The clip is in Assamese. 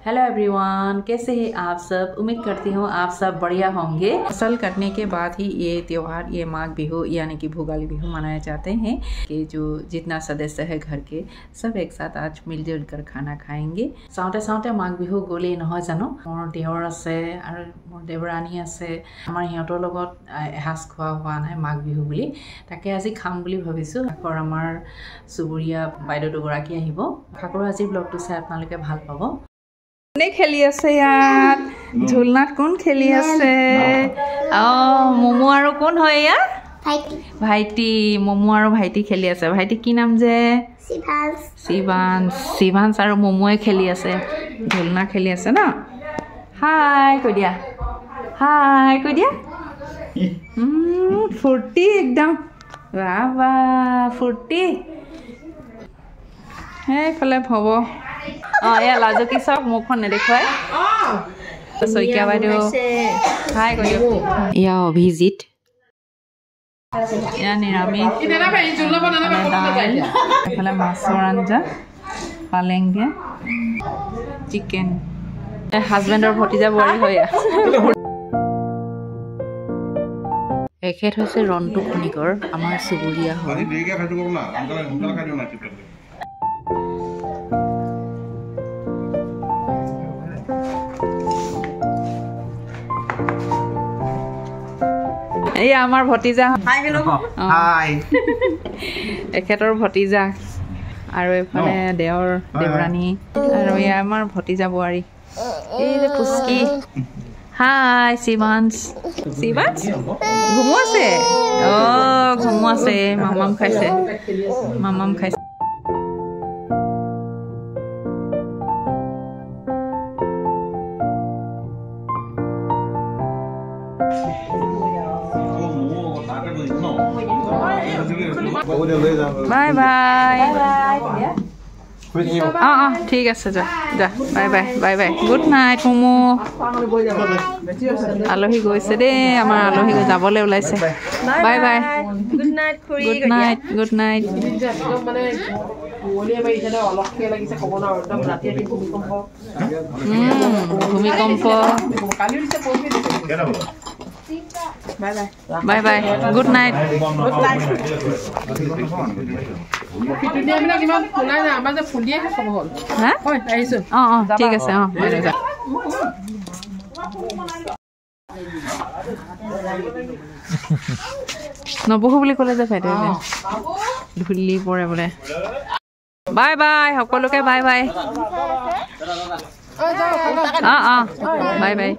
हेलो एवरीवन, कैसे हैं आप सब। उम्मीद करती हूँ आप सब बढ़िया होंगे। फसल कटने के बाद ही ये त्यौहार, ये माघ बिहू यानी कि भोगाली बिहू मनाए जाते हैं कि जो जितना सदस्य है घर के सब एक साथ आज मिलजुल कर खाना खाएंगे। साउते साउते माघ बिहू गले নহয় জানো। मोर देवर আছে और मोर देवरानी আছে। आमार हिहतर লগত एसाज খোৱা হোৱা নাই माघ बिहू বুলি, ताके আজি খাম বুলি ভাবিছোঁ। आखर आमार चुबुरिया বাইদেউ দুগৰাকী আহিব। आशा करो আজি ब्लगটো চাই আপোনালোকে ভাল পাব। কোনে খেলি আছে ইয়াত? ঝুলনাত কোন খেলি আছে? মমো আৰু কোন হয় ইয়াত? ভাইটি। মমো আৰু ভাইটি খেলি আছে। ভাইটি কি নাম যে? শিৱাংশ আৰু মমোয়ে খেলি আছে। ঝুলনা খেলি আছে ন। হাই কৈ দিয়া, হাই কৈ দিয়া। ফূৰ্তি একদম, বাহ বাহ ফূৰ্তি। সেইফালে হ'ব। এয়া লাজুকি চব মুখখন নেদেখুৱাই। শইকীয়া বাইদেউ হাই কৈ দিয়ক। এয়া অভিজিত, এয়া নিৰামিষ, এইফালে মাছৰ আঞ্জা, পালেংগে, চিকেন। হাজবেণ্ডৰ ভতিজা বোৱাৰী হয়। এখেত হৈছে ৰন্তু খনিকৰ, আমাৰ চুবুৰীয়া হয়। এই আমাৰ ভতিজা, এখেতৰ ভতিজা আৰু এইফালে দেওৰ দেৱৰাণী আৰু এয়া আমাৰ ভতিজা বোৱাৰী। এই যে পুষ্কি। হাই শিৱাংশ। শিৱাংশ ঘুমো আছে। ঘুমো আছে। মামাম খাইছে, মামাম খাইছে। Bye bye. ঠিক আছে, যা যা। Bye bye, bye bye. Good night মমো। আলহী গৈছে দেই, আমাৰ আলহী যাবলৈ ওলাইছে। Bye bye, good night, good night, good night. ভূমিকম্প। Bye bye, good night. ঠিক আছে। নবহো বুলি ক'লে যে বাইদেউ ধূলি পৰে বোলে। বাই বাই সকলোকে, বাই বাই। বাই বাই।